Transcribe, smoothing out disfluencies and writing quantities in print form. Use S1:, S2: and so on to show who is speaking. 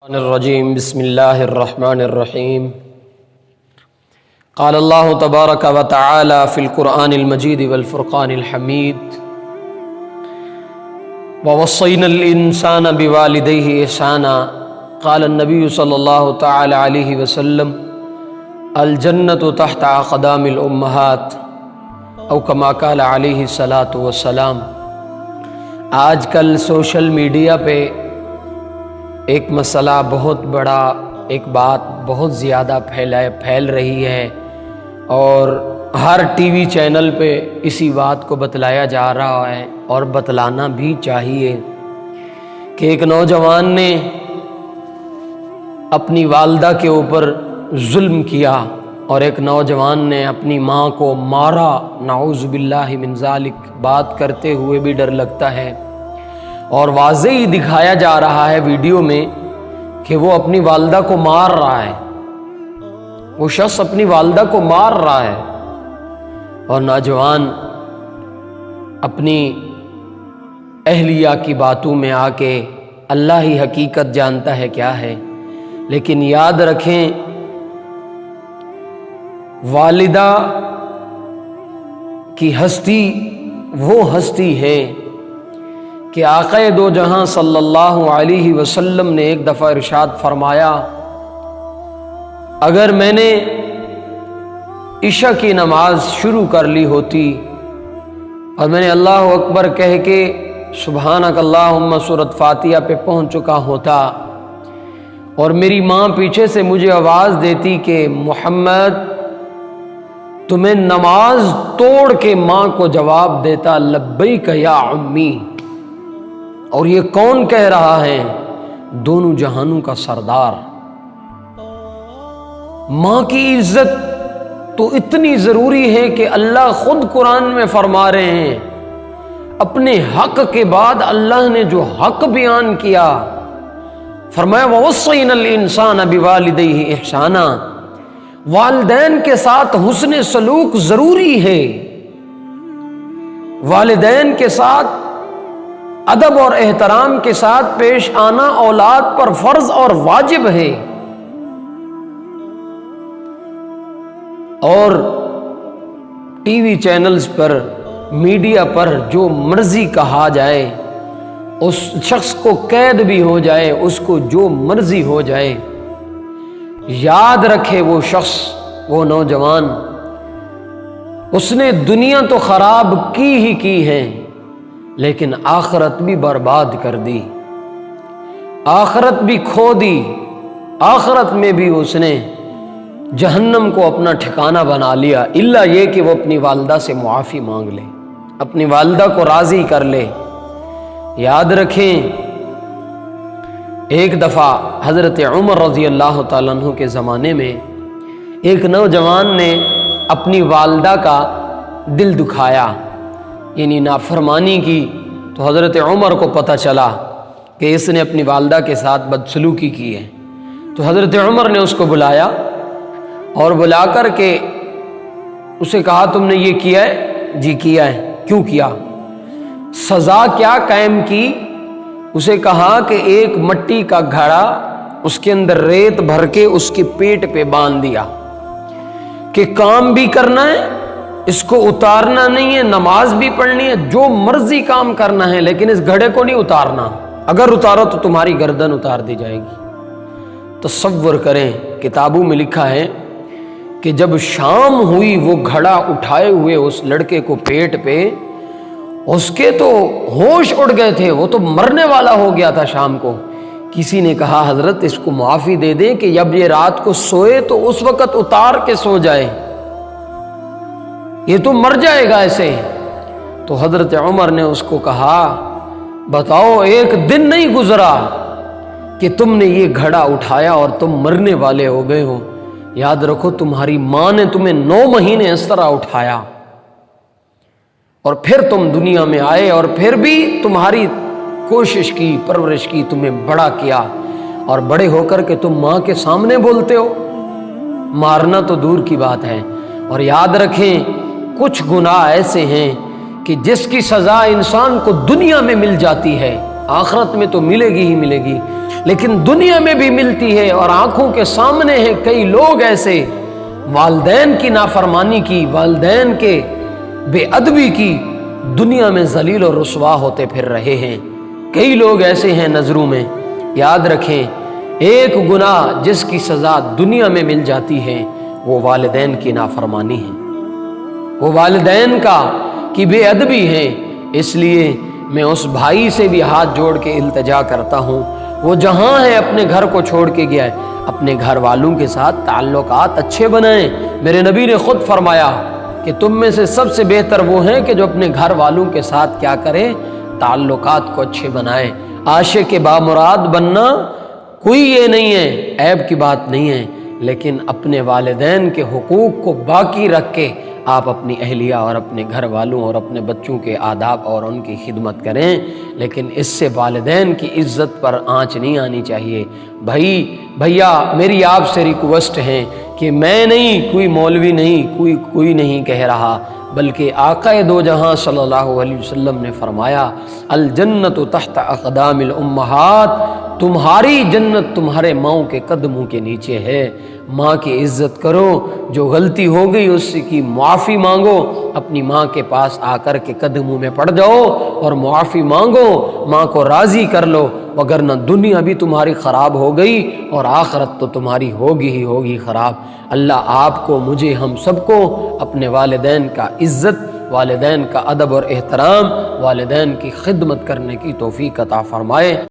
S1: الرجیم بسم اللہ الرحمن الرحیم قال اللہ تبارک و تعالی فی القرآن المجید والفرقان الحمید ووصینا الانسان بوالدیہ احسانا قال النبی صلی اللہ تعالی علیہ وسلم الجنت تحت اقدام الامہات او کما قال علیہ الصلاۃ والسلام۔ آج کل سوشل میڈیا پہ ایک مسئلہ بہت بڑا، ایک بات بہت زیادہ پھیل رہی ہے اور ہر ٹی وی چینل پہ اسی بات کو بتلایا جا رہا ہے اور بتلانا بھی چاہیے کہ ایک نوجوان نے اپنی والدہ کے اوپر ظلم کیا اور ایک نوجوان نے اپنی ماں کو مارا۔ نعوذ باللہ من ذالک، بات کرتے ہوئے بھی ڈر لگتا ہے اور واضح ہی دکھایا جا رہا ہے ویڈیو میں کہ وہ اپنی والدہ کو مار رہا ہے، وہ شخص اپنی والدہ کو مار رہا ہے اور نوجوان اپنی اہلیہ کی باتوں میں آ کے اللہ ہی حقیقت جانتا ہے کیا ہے، لیکن یاد رکھیں والدہ کی ہستی وہ ہستی ہے کہ آقا دو جہاں صلی اللہ علیہ وسلم نے ایک دفعہ ارشاد فرمایا، اگر میں نے عشاء کی نماز شروع کر لی ہوتی اور میں نے اللہ اکبر کہہ کے سبحانک اللہم سورۃ فاتحہ پہ پہنچ چکا ہوتا اور میری ماں پیچھے سے مجھے آواز دیتی کہ محمد، تو میں نماز توڑ کے ماں کو جواب دیتا لبیک یا امی۔ اور یہ کون کہہ رہا ہے؟ دونوں جہانوں کا سردار۔ ماں کی عزت تو اتنی ضروری ہے کہ اللہ خود قرآن میں فرما رہے ہیں، اپنے حق کے بعد اللہ نے جو حق بیان کیا فرمایا وَوَصَّيْنَا الْإِنسَانَ بِوَالِدَيْهِ إِحْسَانًا، والدین کے ساتھ حسن سلوک ضروری ہے، والدین کے ساتھ ادب اور احترام کے ساتھ پیش آنا اولاد پر فرض اور واجب ہے۔ اور ٹی وی چینلز پر، میڈیا پر جو مرضی کہا جائے، اس شخص کو قید بھی ہو جائے، اس کو جو مرضی ہو جائے، یاد رکھے وہ شخص، وہ نوجوان، اس نے دنیا تو خراب کی ہی کی ہے لیکن آخرت بھی برباد کر دی، آخرت بھی کھو دی، آخرت میں بھی اس نے جہنم کو اپنا ٹھکانہ بنا لیا، الا یہ کہ وہ اپنی والدہ سے معافی مانگ لے، اپنی والدہ کو راضی کر لے۔ یاد رکھیں ایک دفعہ حضرت عمر رضی اللہ تعالیٰ عنہ کے زمانے میں ایک نوجوان نے اپنی والدہ کا دل دکھایا، یعنی نافرمانی کی، تو حضرت عمر کو پتہ چلا کہ اس نے اپنی والدہ کے ساتھ بدسلوکی کی ہے، تو حضرت عمر نے اس کو بلایا اور بلا کر کے اسے کہا تم نے یہ کیا ہے؟ جی کیا ہے۔ کیوں کیا؟ سزا کیا قائم کی؟ اسے کہا کہ ایک مٹی کا گھڑا، اس کے اندر ریت بھر کے اس کے پیٹ پہ باندھ دیا کہ کام بھی کرنا ہے، اس کو اتارنا نہیں ہے، نماز بھی پڑھنی ہے، جو مرضی کام کرنا ہے، لیکن اس گھڑے کو نہیں اتارنا، اگر اتارو تو تمہاری گردن اتار دی جائے گی۔ تصور کریں، کتابوں میں لکھا ہے کہ جب شام ہوئی وہ گھڑا اٹھائے ہوئے اس لڑکے کو پیٹ پہ، اس کے تو ہوش اڑ گئے تھے، وہ تو مرنے والا ہو گیا تھا شام کو۔ کسی نے کہا حضرت اس کو معافی دے دیں کہ جب یہ رات کو سوئے تو اس وقت اتار کے سو جائے، یہ تو مر جائے گا ایسے۔ تو حضرت عمر نے اس کو کہا بتاؤ ایک دن نہیں گزرا کہ تم نے یہ گھڑا اٹھایا اور تم مرنے والے ہو گئے ہو، یاد رکھو تمہاری ماں نے تمہیں 9 مہینے اس طرح اٹھایا اور پھر تم دنیا میں آئے اور پھر بھی تمہاری کوشش کی، پرورش کی، تمہیں بڑا کیا، اور بڑے ہو کر کے تم ماں کے سامنے بولتے ہو، مارنا تو دور کی بات ہے۔ اور یاد رکھیں کچھ گناہ ایسے ہیں کہ جس کی سزا انسان کو دنیا میں مل جاتی ہے آخرت میں تو ملے گی ہی ملے گی، لیکن دنیا میں بھی ملتی ہے، اور آنکھوں کے سامنے ہیں کئی لوگ ایسے والدین کی نافرمانی کی، والدین کے بے ادبی کی، دنیا میں ذلیل اور رسوا ہوتے پھر رہے ہیں۔ کئی لوگ ایسے ہیں نظروں میں۔ یاد رکھیں، ایک گناہ جس کی سزا دنیا میں مل جاتی ہے وہ والدین کی نافرمانی ہے، وہ والدین کی بے ادبی ہے۔ اس لیے میں اس بھائی سے بھی ہاتھ جوڑ کے التجا کرتا ہوں، وہ جہاں ہے اپنے گھر کو چھوڑ کے گیا ہے، اپنے گھر والوں کے ساتھ تعلقات اچھے بنائیں۔ میرے نبی نے خود فرمایا کہ تم میں سے سب سے بہتر وہ ہیں کہ جو اپنے گھر والوں کے ساتھ کیا کرے، تعلقات کو اچھے بنائے۔ عاشق بامراد بننا کوئی یہ نہیں ہے، عیب کی بات نہیں ہے، لیکن اپنے والدین کے حقوق کو باقی رکھ کے آپ اپنی اہلیہ اور اپنے گھر والوں اور اپنے بچوں کے آداب اور ان کی خدمت کریں، لیکن اس سے والدین کی عزت پر آنچ نہیں آنی چاہیے۔ بھیا میری آپ سے ریکویسٹ ہے کہ میں نہیں، کوئی مولوی نہیں، کوئی نہیں کہہ رہا، بلکہ آقا دو جہاں صلی اللہ علیہ وسلم نے فرمایا الجنت تحت اقدام الامہات، تمہاری جنت تمہارے ماؤں کے قدموں کے نیچے ہے۔ ماں کی عزت کرو، جو غلطی ہو گئی اس کی معافی مانگو، اپنی ماں کے پاس آ کر کے قدموں میں پڑ جاؤ اور معافی مانگو، ماں کو راضی کر لو، وگرنہ دنیا بھی تمہاری خراب ہو گئی اور آخرت تو تمہاری ہوگی ہی ہوگی خراب۔ اللہ آپ کو، مجھے، ہم سب کو اپنے والدین کا عزت، والدین کا ادب اور احترام، والدین کی خدمت کرنے کی توفیق عطا فرمائے۔